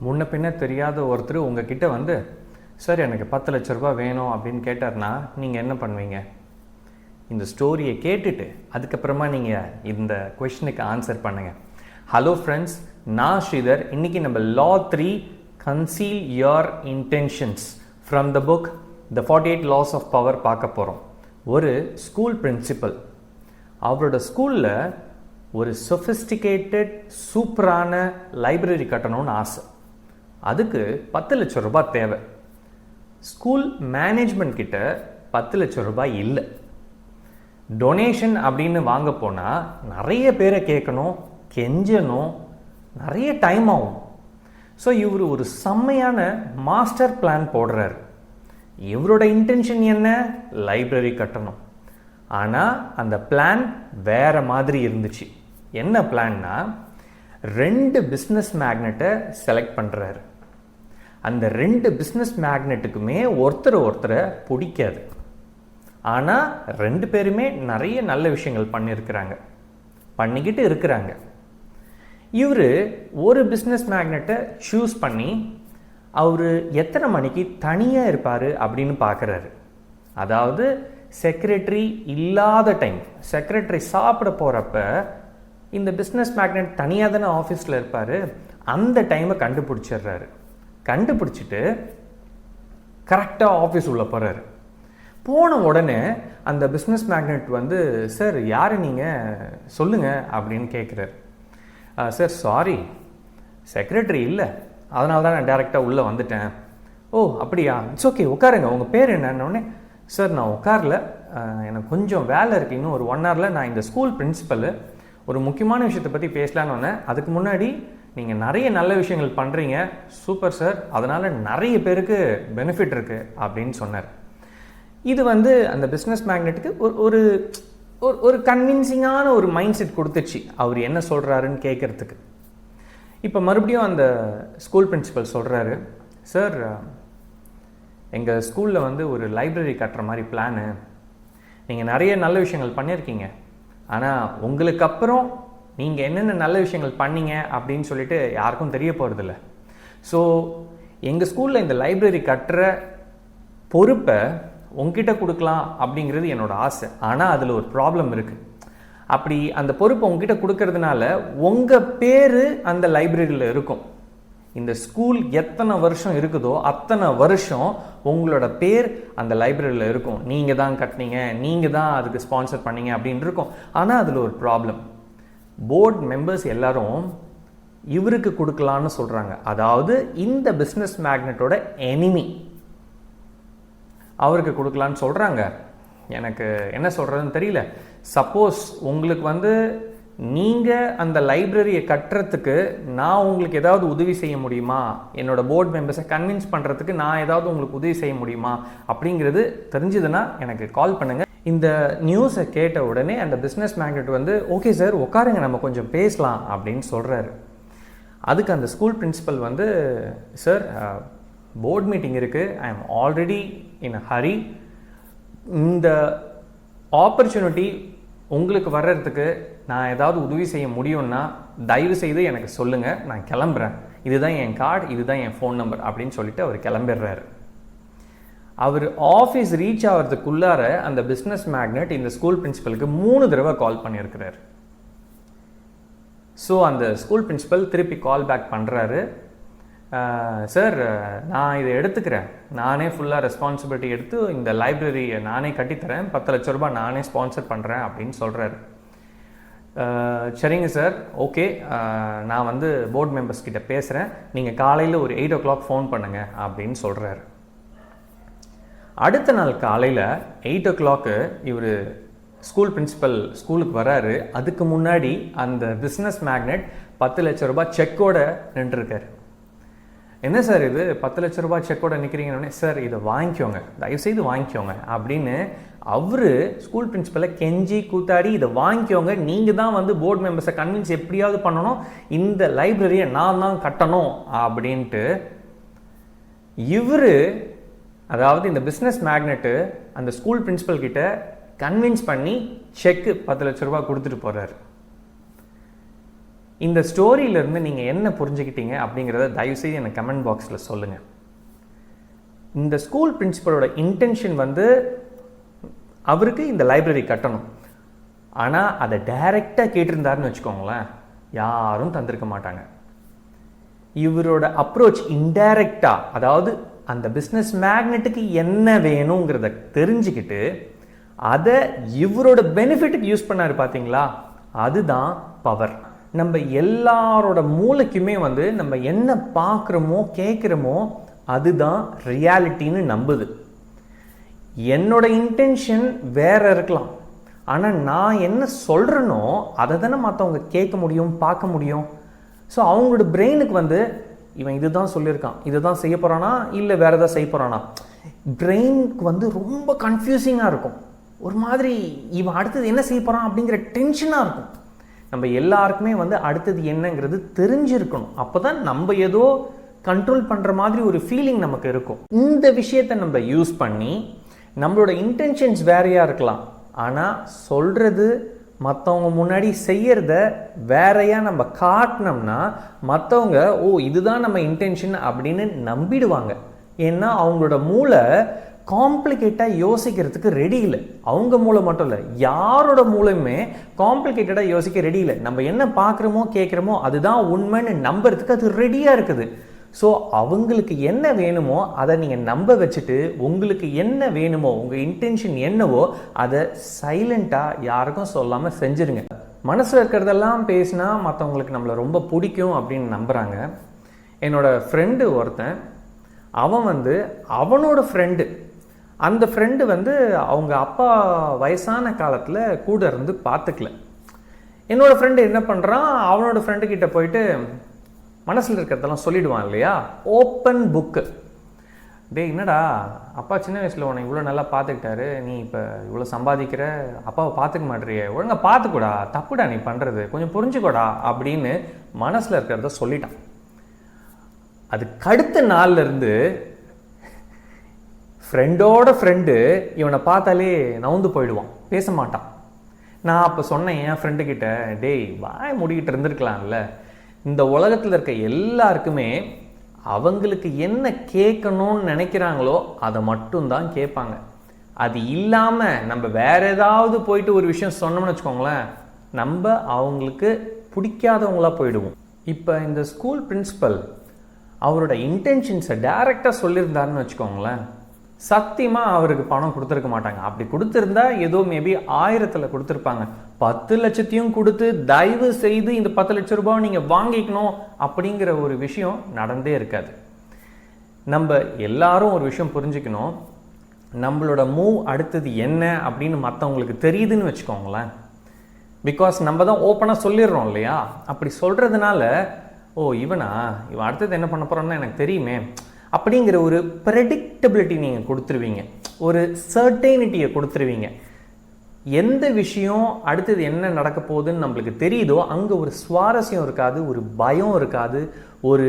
முன்ன பின்ன தெரியாத ஒருத்தர் உங்ககிட்ட வந்து சார் எனக்கு 10 லட்ச ரூபாய் வேணும் அப்படின்னு கேட்டார்னா நீங்கள் என்ன பண்ணுவீங்க? இந்த ஸ்டோரியை கேட்டுட்டு அதுக்கப்புறமா நீங்கள் இந்த கொஷனுக்கு ஆன்சர் பண்ணுங்கள். ஹலோ ஃப்ரெண்ட்ஸ், நான் ஸ்ரீதர். இன்றைக்கி நம்ம Law 3 Conceal Your Intentions from the book The 48 Laws of Power பார்க்க போகிறோம். ஒரு ஸ்கூல் பிரின்சிபல் அவரோட ஸ்கூலில் ஒரு சொஃபிஸ்டிகேட்டட் சூப்பரான லைப்ரரி கட்டணும்னு ஆசை. அதுக்கு 10 லட்ச ரூபாய் தேவை. ஸ்கூல் மேனேஜ்மெண்ட் கிட்ட 10 லட்ச ரூபாய் இல்லை. டொனேஷன் அப்படின்னு வாங்க போனால் நிறைய பேரை கேட்கணும், கெஞ்சணும், நிறைய டைம் ஆகும். ஸோ இவர் ஒரு செம்மையான மாஸ்டர் பிளான் போடுறாரு. இவரோட இன்டென்ஷன் என்ன? லைப்ரரி கட்டணும். ஆனால் அந்த பிளான் வேற மாதிரி இருந்துச்சு. என்ன பிளான்னா, 2 பிஸ்னஸ் மேக்னெட்டை செலக்ட் பண்ணுறாரு. அந்த 2 பிஸ்னஸ் மேக்னெட்டுக்குமே ஒருத்தரை பிடிக்காது. ஆனால் 2 பேருமே நிறைய நல்ல விஷயங்கள் பண்ணிக்கிட்டு இருக்கிறாங்க. இவர் ஒரு பிஸ்னஸ் மேக்னெட்டை சூஸ் பண்ணி அவர் எத்தனை மணிக்கு தனியாக இருப்பார் அப்படின்னு பார்க்குறாரு. அதாவது செக்ரட்டரி இல்லாத டைம், செக்ரட்டரி சாப்பிட போகிறப்ப இந்த பிஸ்னஸ் மேக்னெட் தனியாக தானே ஆஃபீஸில் இருப்பார். அந்த டைமை கண்டுபிடிச்சிட்டு கரெக்டாக ஆஃபீஸ் உள்ளே போகிறாரு. போன உடனே அந்த பிஸ்னஸ் மேக்னெட் வந்து, சார் யார் நீங்கள் சொல்லுங்கள் அப்படின்னு கேட்குறாரு. சார் சாரி, செக்ரட்டரி இல்லை, அதனால தான் நான் டேரெக்டாக உள்ளே வந்துட்டேன். ஓ அப்படியா, இட்ஸ் ஓகே, உட்காருங்க, உங்கள் பேர் என்னன்னொடனே, சார் நான் உட்காரல, எனக்கு கொஞ்சம் வேலை இருக்குது, இன்னும் ஒரு 1 ஹவரில் நான் இந்த ஸ்கூல் பிரின்சிபல் ஒரு முக்கியமான விஷயத்தை பற்றி பேசலான்னு வந்தேன். அதுக்கு முன்னாடி நீங்கள் நிறைய நல்ல விஷயங்கள் பண்ணுறீங்க, சூப்பர் சார், அதனால் நிறைய பேருக்கு பெனிஃபிட் இருக்குது அப்படின்னு சொன்னார். இது வந்து அந்த பிஸ்னஸ் மேக்னெட்டுக்கு ஒரு ஒரு கன்வின்சிங்கான ஒரு மைண்ட் செட் கொடுத்துச்சு அவர் என்ன சொல்கிறாருன்னு கேட்குறதுக்கு. இப்போ மறுபடியும் அந்த ஸ்கூல் பிரின்சிபல் சொல்கிறாரு, சார் எங்கள் ஸ்கூலில் வந்து ஒரு லைப்ரரி கட்டுற மாதிரி பிளானு, நீங்கள் நிறைய நல்ல விஷயங்கள் பண்ணியிருக்கீங்க, ஆனால் உங்களுக்கு அப்புறம் நீங்கள் என்னென்ன நல்ல விஷயங்கள் பண்ணீங்க அப்படின்னு சொல்லிட்டு யாருக்கும் தெரிய போகிறதில்ல. ஸோ எங்கள் ஸ்கூலில் இந்த லைப்ரரி கட்டுற பொறுப்பை உங்ககிட்ட கொடுக்கலாம் அப்படிங்கிறது என்னோடய ஆசை. ஆனால் அதில் ஒரு ப்ராப்ளம் இருக்குது. அப்படி அந்த பொறுப்பை உங்ககிட்ட கொடுக்கறதுனால உங்கள் பேர் அந்த லைப்ரரியில் இருக்கும். இந்த ஸ்கூல் எத்தனை வருஷம் இருக்குதோ அத்தனை வருஷம் உங்களோட பேர் அந்த லைப்ரரியில் இருக்கும். நீங்கள் தான் கட்டினீங்க, நீங்கள் தான் அதுக்கு ஸ்பான்சர் பண்ணீங்க அப்படின்னு இருக்கும். ஆனால் அதில் ஒரு ப்ராப்ளம், போர்ட் மெம்பர்ஸ் எல்லாரும் இவருக்கு கொடுக்கலான்னு சொல்கிறாங்க. அதாவது இந்த பிஸ்னஸ் மேக்னெட்டோட எனிமி அவருக்கு கொடுக்கலான்னு சொல்கிறாங்க. எனக்கு என்ன சொல்கிறதுன்னு தெரியல. சப்போஸ் உங்களுக்கு வந்து நீங்கள் அந்த லைப்ரரியை கட்டுறதுக்கு நான் உங்களுக்கு ஏதாவது உதவி செய்ய முடியுமா, என்னோடய போர்ட் மெம்பர்ஸை கன்வின்ஸ் பண்ணுறதுக்கு நான் ஏதாவது உங்களுக்கு உதவி செய்ய முடியுமா அப்படிங்கிறது தெரிஞ்சதுன்னா எனக்கு கால் பண்ணுங்கள். இந்த நியூஸை கேட்ட உடனே அந்த பிஸ்னஸ் மேக்னெட் வந்து, ஓகே சார் உட்காருங்க, நம்ம கொஞ்சம் பேசலாம் அப்படின்னு சொல்கிறாரு. அதுக்கு அந்த ஸ்கூல் பிரின்சிபல் வந்து, சார் போர்ட் மீட்டிங் இருக்குது, ஐ எம் ஆல்ரெடி இன் அ ஹரி, இந்த ஆப்பர்ச்சுனிட்டி உங்களுக்கு வர்றதுக்கு நான் ஏதாவது உதவி செய்ய முடியும்னா தயவு செய்து எனக்கு சொல்லுங்கள், நான் கிளம்புறேன், இதுதான் என் கார்டு, இதுதான் என் ஃபோன் நம்பர் அப்படின்னு சொல்லிட்டு அவர் கிளம்பிடுறாரு. அவர் ஆஃபீஸ் ரீச் ஆகிறதுக்குள்ளார அந்த பிஸ்னஸ் மேக்னெட் இந்த ஸ்கூல் பிரின்சிபலுக்கு 3 தடவை கால் பண்ணியிருக்கிறார். ஸோ அந்த ஸ்கூல் பிரின்சிபல் திருப்பி கால் பேக் பண்ணுறாரு. சார் நான் இதை எடுத்துக்கிறேன், நானே ஃபுல்லாக ரெஸ்பான்சிபிலிட்டி எடுத்து இந்த லைப்ரரியை நானே கட்டித்தரேன், 10 லட்ச ரூபாய் நானே ஸ்பான்சர் பண்ணுறேன் அப்படின்னு சொல்கிறாரு. சரிங்க சார், ஓகே, நான் வந்து போர்ட் மெம்பர்ஸ் கிட்ட பேசுகிறேன், நீங்கள் காலையில் ஒரு 8 o'clock ஃபோன் பண்ணுங்கள் அப்படின்னு சொல்கிறாரு. அடுத்த நாள் காலையில் 8 o'clock இவர் ஸ்கூல் பிரின்சிபல் ஸ்கூலுக்கு வராரு. அதுக்கு முன்னாடி அந்த பிஸ்னஸ் மேக்னெட் 10 லட்ச ரூபாய் செக்கோட நின்றுருக்காரு. என்ன சார் இது 10 லட்ச ரூபாய் செக்கோட நிற்கிறீங்கன்னு, சார் இதை வாங்கிக்கோங்க, தயவுசெய்து வாங்கிக்கோங்க அப்படின்னு அவர் ஸ்கூல் பிரின்சிபலை கெஞ்சி கூத்தாடி, இதை வாங்கிக்கோங்க, நீங்கள் தான் வந்து போர்ட் மெம்பர்ஸை கன்வின்ஸ் எப்படியாவது பண்ணணும், இந்த லைப்ரரியை நான் தான் கட்டணும் அப்படின்ட்டு இவர், அதாவது இந்த பிஸ்னஸ் மேக்னெட்டு அந்த ஸ்கூல் பிரின்சிபல் கிட்ட கன்வின்ஸ் பண்ணி செக்கு 10 லட்ச ரூபாய் கொடுத்துட்டு போகிறார். இந்த ஸ்டோரியிலேருந்து நீங்கள் என்ன புரிஞ்சுக்கிட்டீங்க அப்படிங்கிறத தயவுசெய்து எனக்கு கமெண்ட் பாக்ஸில் சொல்லுங்கள். இந்த ஸ்கூல் பிரின்சிபலோட இன்டென்ஷன் வந்து அவருக்கு இந்த லைப்ரரி கட்டணும். ஆனால் அதை டைரெக்டாக கேட்டிருந்தாருன்னு வச்சுக்கோங்களேன், யாரும் தந்திருக்க மாட்டாங்க. இவரோட அப்ரோச் இன்டைரக்டாக, அதாவது அந்த பிஸ்னஸ் மேக்னெட்டுக்கு என்ன வேணுங்கிறத தெரிஞ்சுக்கிட்டு அதை இவரோட பெனிஃபிட்டுக்கு யூஸ் பண்ணாரு பார்த்தீங்களா, அதுதான் பவர். நம்ம எல்லாரோட மூளைக்குமே வந்து நம்ம என்ன பார்க்குறோமோ கேட்குறோமோ அதுதான் ரியாலிட்டின்னு நம்புது. என்னோட இன்டென்ஷன் வேற இருக்கலாம், ஆனால் நான் என்ன சொல்கிறேனோ அதை தானே மற்றவங்க கேட்க முடியும், பார்க்க முடியும். ஸோ அவங்களோட பிரெயினுக்கு வந்து இவன் இதுதான் சொல்லியிருக்கான், இதை தான் செய்ய போகிறானா இல்லை வேறு எதாவது செய்ய போகிறானா, பிரெயினுக்கு வந்து ரொம்ப கன்ஃபியூசிங்காக இருக்கும். ஒரு மாதிரி இவன் அடுத்தது என்ன செய்ய போகிறான் அப்படிங்கிற டென்ஷனாக இருக்கும். நம்ம எல்லாருக்குமே வந்து அடுத்தது என்னங்கிறது தெரிஞ்சிருக்கணும். அப்போ தான் நம்ம ஏதோ கண்ட்ரோல் பண்ணுற மாதிரி ஒரு ஃபீலிங் நமக்கு இருக்கும். இந்த விஷயத்தை நம்ம யூஸ் பண்ணி நம்மளோட இன்டென்ஷன்ஸ் வேறையாக இருக்கலாம், ஆனால் சொல்கிறது மற்றவங்க முன்னாடி செய்யறத வேறையா நம்ம காட்டினோம்னா மற்றவங்க ஓ இதுதான் நம்ம இன்டென்ஷன் அப்படின்னு நம்பிடுவாங்க. ஏன்னா அவங்களோட மூளை காம்ப்ளிகேட்டாக யோசிக்கிறதுக்கு ரெடி இல்லை. அவங்க மூளை மட்டும் இல்லை, யாரோட மூளையுமே காம்ப்ளிகேட்டடாக யோசிக்க ரெடி இல்லை. நம்ம என்ன பார்க்குறோமோ கேட்குறோமோ அதுதான் உண்மைன்னு நம்புறதுக்கு அது ரெடியாக இருக்குது. ஸோ அவங்களுக்கு என்ன வேணுமோ அதை நீங்கள் நம்ப வச்சுட்டு உங்களுக்கு என்ன வேணுமோ உங்கள் இன்டென்ஷன் என்னவோ அதை சைலண்ட்டாக யாருக்கும் சொல்லாமல் செஞ்சுருங்க. மனசில் இருக்கிறதெல்லாம் பேசினா மற்றவங்களுக்கு நம்மளை ரொம்ப பிடிக்கும் அப்படின்னு நம்புகிறாங்க. என்னோட ஃப்ரெண்டு ஒருத்தன், அவன் வந்து அவனோட ஃப்ரெண்டு, அந்த ஃப்ரெண்டு வந்து அவங்க அப்பா வயசான காலத்தில் கூட இருந்து பார்த்துக்கல. என்னோட ஃப்ரெண்டு என்ன பண்ணுறான், அவனோட ஃப்ரெண்டுக்கிட்ட போயிட்டு மனசில் இருக்கிறதெல்லாம் சொல்லிடுவான் இல்லையா, ஓப்பன் புக்கு. டே என்னடா அப்பா சின்ன வயசில் உன்னை இவ்வளோ நல்லா பார்த்துக்கிட்டாரு, நீ இப்போ இவ்வளோ சம்பாதிக்கிற, அப்பாவை பார்த்துக்க மாட்டேறியே, ஒழுங்கா பார்த்துக்கூடா, தப்புடா நீ பண்ணுறது, கொஞ்சம் புரிஞ்சுக்கூடா அப்படின்னு மனசில் இருக்கிறத சொல்லிட்டான். அதுக்கு அடுத்த நாள்லேருந்து ஃப்ரெண்டோட ஃப்ரெண்டு இவனை பார்த்தாலே நவுந்து போயிடுவான், பேச மாட்டான். நான் அப்போ சொன்னேன் என் ஃப்ரெண்டுக்கிட்ட, டேய் வாய் மூடிக்கிட்டு இருந்திருக்கலாம்ல. இந்த உலகத்தில் இருக்க எல்லாருக்குமே அவங்களுக்கு என்ன கேட்கணும்னு நினைக்கிறாங்களோ அதை மட்டும்தான் கேட்பாங்க. அது இல்லாமல் நம்ம வேற ஏதாவது போயிட்டு ஒரு விஷயம் சொன்னோம்னு வச்சுக்கோங்களேன், நம்ம அவங்களுக்கு பிடிக்காதவங்களா போயிடுவோம். இப்போ இந்த ஸ்கூல் பிரின்சிபல் அவரோட இன்டென்ஷன்ஸை டைரெக்டாக சொல்லியிருந்தாருன்னு வச்சுக்கோங்களேன், சத்தியமாக அவருக்கு பணம் கொடுத்துருக்க மாட்டாங்க. அப்படி கொடுத்துருந்தா ஏதோ மேபி 1000ல் கொடுத்துருப்பாங்க. 10 லட்சத்தையும் கொடுத்து தயவு செய்து இந்த 10 லட்ச ரூபாய் நீங்கள் வாங்கிக்கணும் அப்படிங்கிற ஒரு விஷயம் நடந்தே இருக்காது. நம்ம எல்லாரும் ஒரு விஷயம் புரிஞ்சுக்கணும், நம்மளோட மூவ் அடுத்தது என்ன அப்படின்னு மற்றவங்களுக்கு தெரியுதுன்னு வச்சுக்கோங்களேன். பிகாஸ் நம்ம தான் ஓப்பனாக சொல்லிடுறோம் இல்லையா. அப்படி சொல்கிறதுனால ஓ இவன் அடுத்தது என்ன பண்ண போகிறான்னு எனக்கு தெரியுமே அப்படிங்கிற ஒரு ப்ரெடிக்டபிலிட்டி நீங்கள் கொடுத்துருவீங்க, ஒரு சர்டெனிட்டியை கொடுத்துருவீங்க. எந்த விஷயம் அடுத்தது என்ன நடக்க போகுதுன்னு நம்மளுக்கு தெரியுதோ அங்கே ஒரு சுவாரஸ்யம் இருக்காது, ஒரு பயம் இருக்காது, ஒரு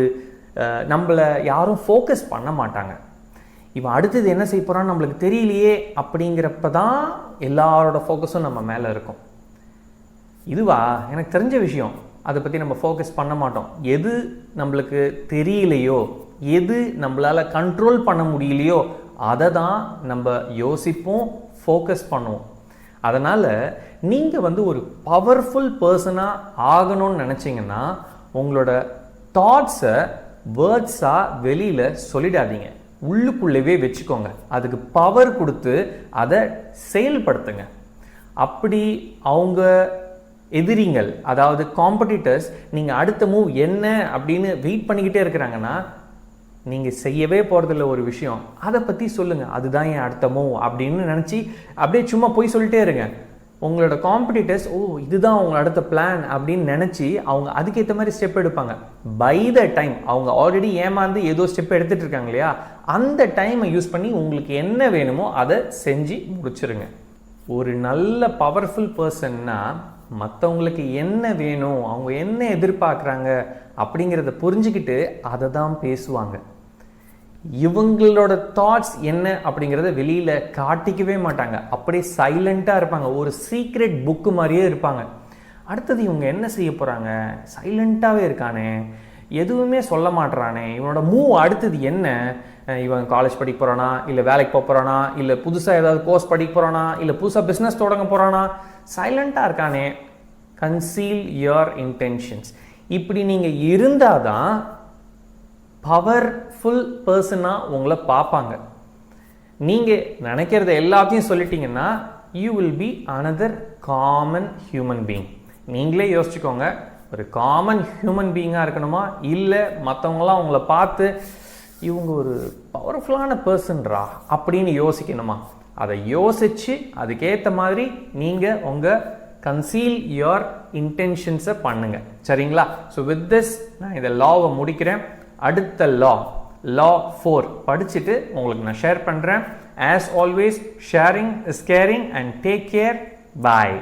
நம்மளை யாரும் ஃபோக்கஸ் பண்ண மாட்டாங்க. இவன் அடுத்தது என்ன செய்ய போகிறான்னு நம்மளுக்கு தெரியலையே அப்படிங்கிறப்ப தான் எல்லாரோட ஃபோக்கஸும் நம்ம மேலே இருக்கும். இதுவா எனக்கு தெரிஞ்ச விஷயம், அதை பற்றி நம்ம ஃபோக்கஸ் பண்ண மாட்டோம். எது நம்மளுக்கு தெரியலையோ, எது நம்மளால் கண்ட்ரோல் பண்ண முடியலையோ அதை தான் நம்ம யோசிப்போம், ஃபோக்கஸ் பண்ணுவோம். அதனால் நீங்கள் வந்து ஒரு பவர்ஃபுல் பர்சனாக ஆகணும்னு நினச்சிங்கன்னா உங்களோட தாட்ஸை வேர்ட்ஸாக வெளியில் சொல்லிடாதீங்க, உள்ளுக்குள்ளவே வச்சுக்கோங்க. அதுக்கு பவர் கொடுத்து அதை செயல்படுத்துங்க. அப்படி அவங்க எதிரிங்கள், அதாவது காம்படிட்டர்ஸ், நீங்கள் அடுத்த மூவ் என்ன அப்படின்னு வெயிட் பண்ணிக்கிட்டே இருக்கிறாங்கன்னா நீங்கள் செய்யவே போகிறதில்ல ஒரு விஷயம், அதை பற்றி சொல்லுங்கள், அதுதான் என் அடுத்த மூவ் அப்படின்னு நினச்சி அப்படியே சும்மா போய் சொல்லிட்டே இருங்க. உங்களோட காம்படிட்டர்ஸ் ஓ இதுதான் உங்களோட அடுத்த பிளான் அப்படின்னு நினச்சி அவங்க அதுக்கேற்ற மாதிரி ஸ்டெப் எடுப்பாங்க. பை த டைம் அவங்க ஆல்ரெடி ஏமாந்து ஏதோ ஸ்டெப் எடுத்துகிட்டு இருக்காங்க இல்லையா, அந்த டைமை யூஸ் பண்ணி உங்களுக்கு என்ன வேணுமோ அதை செஞ்சு முடிச்சிருங்க. ஒரு நல்ல பவர்ஃபுல் பர்சன்னா மற்றவங்களுக்கு என்ன வேணும், அவங்க என்ன எதிர்பார்க்குறாங்க அப்படிங்கிறத புரிஞ்சுக்கிட்டு அதை தான் பேசுவாங்க. இவங்களோட தாட்ஸ் என்ன அப்படிங்கிறத வெளியில் காட்டிக்கவே மாட்டாங்க, அப்படியே சைலண்ட்டாக இருப்பாங்க, ஒரு சீக்ரெட் புக்கு மாதிரியே இருப்பாங்க. அடுத்தது இவங்க என்ன செய்ய போகிறாங்க, சைலண்ட்டாகவே இருக்கானே, எதுவுமே சொல்ல மாட்டுறானே, இவனோட மூவ் அடுத்தது என்ன, இவன் காலேஜ் படிக்க போகிறானா, இல்லை வேலைக்கு போக போகிறானா, இல்லை புதுசாக ஏதாவது கோர்ஸ் படிக்க போகிறானா, இல்லை புதுசாக பிஸ்னஸ் தொடங்க போகிறானா, சைலண்ட்டாக இருக்கானே. கன்சீல் யுவர் இன்டென்ஷன்ஸ். இப்படி நீங்கள் இருந்தால் தான் பவர்ஃபுல் பர்சனாக உங்களை பார்ப்பாங்க. நீங்கள் நினைக்கிறத எல்லாத்தையும் சொல்லிட்டீங்கன்னா you will be another common human being. நீங்களே யோசிச்சுக்கோங்க, ஒரு காமன் ஹியூமன் பீயிங்காக இருக்கணுமா, இல்லை மற்றவங்களாம் உங்களை பார்த்து இவங்க ஒரு பவர்ஃபுல்லான பர்சன்ரா அப்படின்னு யோசிக்கணுமா? அதை யோசித்து அதுக்கேற்ற மாதிரி நீங்கள் உங்கள் கன்சீல் யுவர் இன்டென்ஷன்ஸை பண்ணுங்க. சரிங்களா? ஸோ வித் திஸ் நான் இந்த லாவை முடிக்கிறேன். அடுத்த லா 4 படிச்சுட்டு உங்களுக்கு நான் ஷேர் பண்ணுறேன். As always, sharing is carrying and take care. Bye.